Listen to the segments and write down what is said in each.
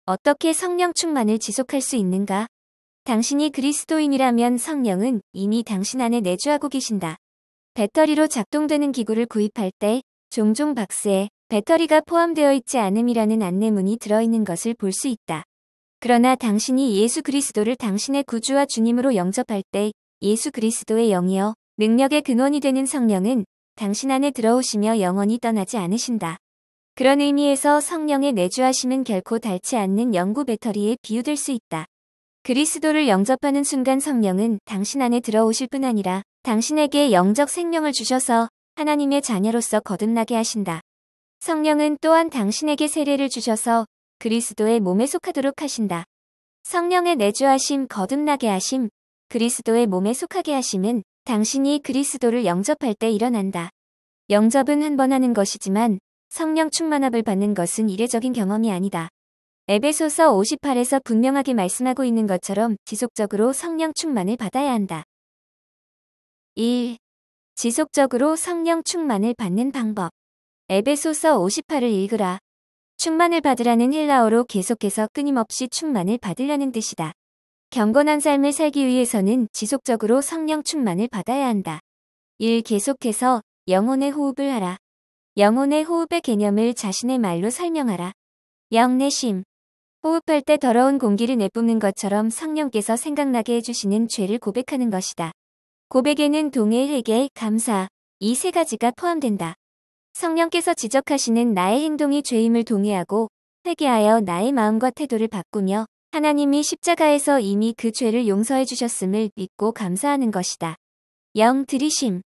어떻게 성령 충만을 지속할 수 있는가? 당신이 그리스도인이라면 성령은 이미 당신 안에 내주하고 계신다. 배터리로 작동되는 기구를 구입할 때 종종 박스에 배터리가 포함되어 있지 않음이라는 안내문이 들어있는 것을 볼 수 있다. 그러나 당신이 예수 그리스도를 당신의 구주와 주님으로 영접할 때 예수 그리스도의 영이여 능력의 근원이 되는 성령은 당신 안에 들어오시며 영원히 떠나지 않으신다. 그런 의미에서 성령의 내주하심은 결코 닳지 않는 영구 배터리에 비유될 수 있다. 그리스도를 영접하는 순간 성령은 당신 안에 들어오실 뿐 아니라 당신에게 영적 생명을 주셔서 하나님의 자녀로서 거듭나게 하신다. 성령은 또한 당신에게 세례를 주셔서 그리스도의 몸에 속하도록 하신다. 성령의 내주하심, 거듭나게 하심, 그리스도의 몸에 속하게 하심은 당신이 그리스도를 영접할 때 일어난다. 영접은 한 번 하는 것이지만 성령 충만함을 받는 것은 이례적인 경험이 아니다. 에베소서 58에서 분명하게 말씀하고 있는 것처럼 지속적으로 성령 충만을 받아야 한다. 1. 지속적으로 성령 충만을 받는 방법. 에베소서 58을 읽으라. 충만을 받으라는 헬라어로 계속해서 끊임없이 충만을 받으려는 뜻이다. 경건한 삶을 살기 위해서는 지속적으로 성령 충만을 받아야 한다. 1. 계속해서 영혼의 호흡을 하라. 영혼의 호흡의 개념을 자신의 말로 설명하라. 영내심. 호흡할 때 더러운 공기를 내뿜는 것처럼 성령께서 생각나게 해주시는 죄를 고백하는 것이다. 고백에는 동의, 회개, 감사, 이 세 가지가 포함된다. 성령께서 지적하시는 나의 행동이 죄임을 동의하고 회개하여 나의 마음과 태도를 바꾸며 하나님이 십자가에서 이미 그 죄를 용서해 주셨음을 믿고 감사하는 것이다. 영 들이심.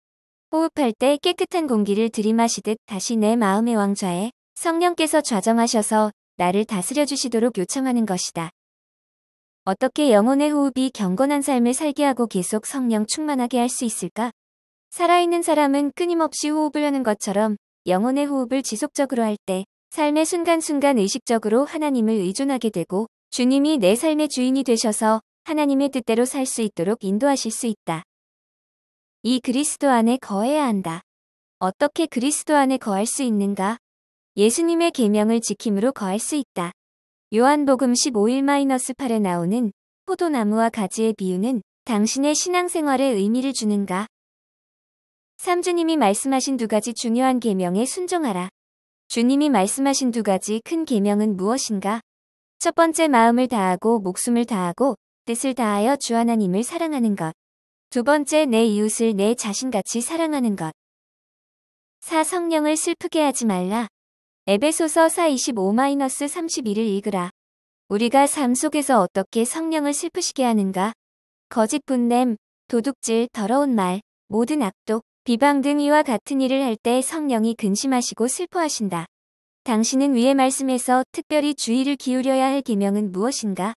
호흡할 때 깨끗한 공기를 들이마시듯 다시 내 마음의 왕좌에 성령께서 좌정하셔서 나를 다스려 주시도록 요청하는 것이다. 어떻게 영혼의 호흡이 경건한 삶을 살게 하고 계속 성령 충만하게 할 수 있을까? 살아있는 사람은 끊임없이 호흡을 하는 것처럼 영혼의 호흡을 지속적으로 할 때 삶의 순간순간 의식적으로 하나님을 의존하게 되고 주님이 내 삶의 주인이 되셔서 하나님의 뜻대로 살 수 있도록 인도하실 수 있다. 이 그리스도 안에 거해야 한다. 어떻게 그리스도 안에 거할 수 있는가? 예수님의 계명을 지킴으로 거할 수 있다. 요한복음 15:8에 나오는 포도나무와 가지의 비유는 당신의 신앙생활에 의미를 주는가? 3. 주님이 말씀하신 두 가지 중요한 계명에 순종하라. 주님이 말씀하신 두 가지 큰 계명은 무엇인가? 첫 번째, 마음을 다하고 목숨을 다하고 뜻을 다하여 주 하나님을 사랑하는 것. 두 번째, 내 이웃을 내 자신같이 사랑하는 것. 4. 성령을 슬프게 하지 말라. 에베소서 4:25-31을 읽으라. 우리가 삶 속에서 어떻게 성령을 슬프시게 하는가? 거짓 분냄, 도둑질, 더러운 말, 모든 악독, 비방 등 이와 같은 일을 할 때 성령이 근심하시고 슬퍼하신다. 당신은 위의 말씀에서 특별히 주의를 기울여야 할 계명은 무엇인가?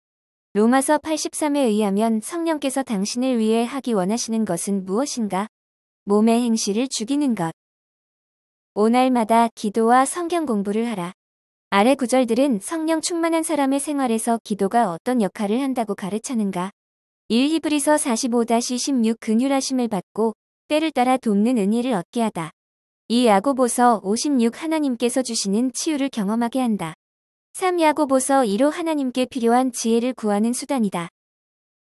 로마서 8:13에 의하면 성령께서 당신을 위해 하기 원하시는 것은 무엇인가? 몸의 행실을 죽이는 것. 오날마다 기도와 성경 공부를 하라. 아래 구절들은 성령 충만한 사람의 생활에서 기도가 어떤 역할을 한다고 가르치는가? 1. 히브리서 45-16 긍휼하심을 받고 때를 따라 돕는 은혜를 얻게 하다. 2. 야고보서 5:16 하나님께서 주시는 치유를 경험하게 한다. 3. 야고보서 2로 하나님께 필요한 지혜를 구하는 수단이다.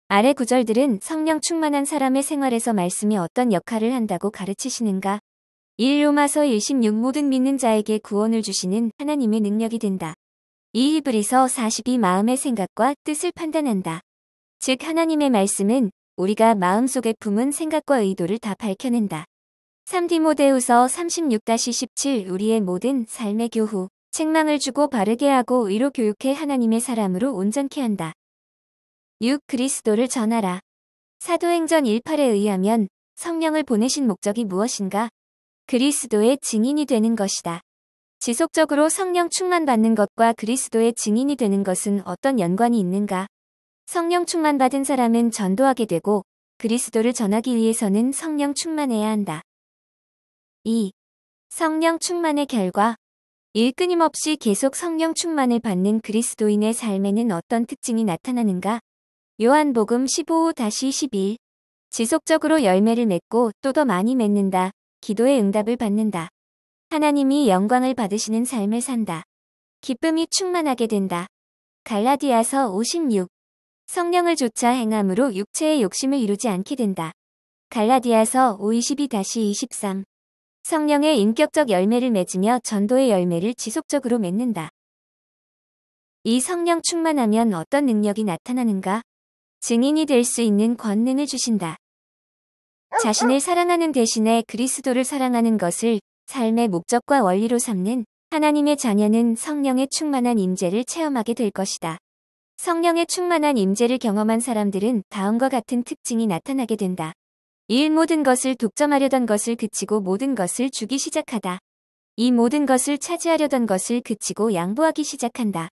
아래 구절들은 성령 충만한 사람의 생활에서 말씀이 어떤 역할을 한다고 가르치시는가? 1. 로마서 1:16 모든 믿는 자에게 구원을 주시는 하나님의 능력이 된다. 2. 히브리서 42 마음의 생각과 뜻을 판단한다. 즉 하나님의 말씀은 우리가 마음속에 품은 생각과 의도를 다 밝혀낸다. 3. 디모데후서 36-17 우리의 모든 삶의 교후, 책망을 주고 바르게 하고 의로 교육해 하나님의 사람으로 온전케 한다. 6. 그리스도를 전하라. 사도행전 1:8에 의하면 성령을 보내신 목적이 무엇인가? 그리스도의 증인이 되는 것이다. 지속적으로 성령 충만받는 것과 그리스도의 증인이 되는 것은 어떤 연관이 있는가? 성령 충만받은 사람은 전도하게 되고 그리스도를 전하기 위해서는 성령 충만해야 한다. 2. 성령 충만의 결과. 1. 끊임없이 계속 성령 충만을 받는 그리스도인의 삶에는 어떤 특징이 나타나는가? 요한복음 15-12 지속적으로 열매를 맺고 또 더 많이 맺는다. 기도의 응답을 받는다. 하나님이 영광을 받으시는 삶을 산다. 기쁨이 충만하게 된다. 갈라디아서 56. 성령을 좇아 행함으로 육체의 욕심을 이루지 않게 된다. 갈라디아서 5:22-23. 성령의 인격적 열매를 맺으며 전도의 열매를 지속적으로 맺는다. 이 성령 충만하면 어떤 능력이 나타나는가? 증인이 될 수 있는 권능을 주신다. 자신을 사랑하는 대신에 그리스도를 사랑하는 것을 삶의 목적과 원리로 삼는 하나님의 자녀는 성령의 충만한 임재를 체험하게 될 것이다. 성령의 충만한 임재를 경험한 사람들은 다음과 같은 특징이 나타나게 된다. 1. 모든 것을 독점하려던 것을 그치고 모든 것을 주기 시작하다. 2. 모든 것을 차지하려던 것을 그치고 양보하기 시작한다.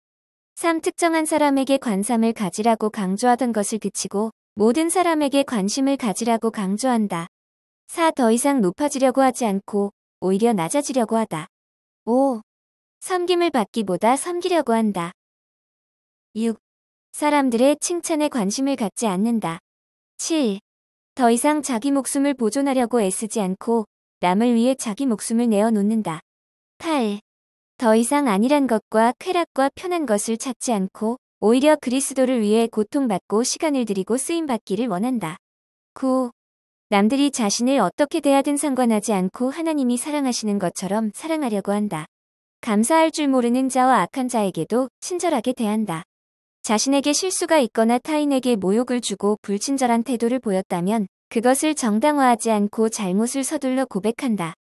3. 특정한 사람에게 관심을 가지라고 강조하던 것을 그치고 모든 사람에게 관심을 가지라고 강조한다. 4. 더 이상 높아지려고 하지 않고 오히려 낮아지려고 하다. 5. 섬김을 받기보다 섬기려고 한다. 6. 사람들의 칭찬에 관심을 갖지 않는다. 7. 더 이상 자기 목숨을 보존하려고 애쓰지 않고 남을 위해 자기 목숨을 내어놓는다. 8. 더 이상 안일한 것과 쾌락과 편한 것을 찾지 않고 오히려 그리스도를 위해 고통받고 시간을 들이고 쓰임받기를 원한다. 9. 남들이 자신을 어떻게 대하든 상관하지 않고 하나님이 사랑하시는 것처럼 사랑하려고 한다. 감사할 줄 모르는 자와 악한 자에게도 친절하게 대한다. 자신에게 실수가 있거나 타인에게 모욕을 주고 불친절한 태도를 보였다면 그것을 정당화하지 않고 잘못을 서둘러 고백한다.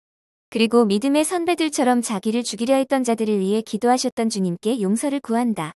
그리고 믿음의 선배들처럼 자기를 죽이려 했던 자들을 위해 기도하셨던 주님께 용서를 구한다.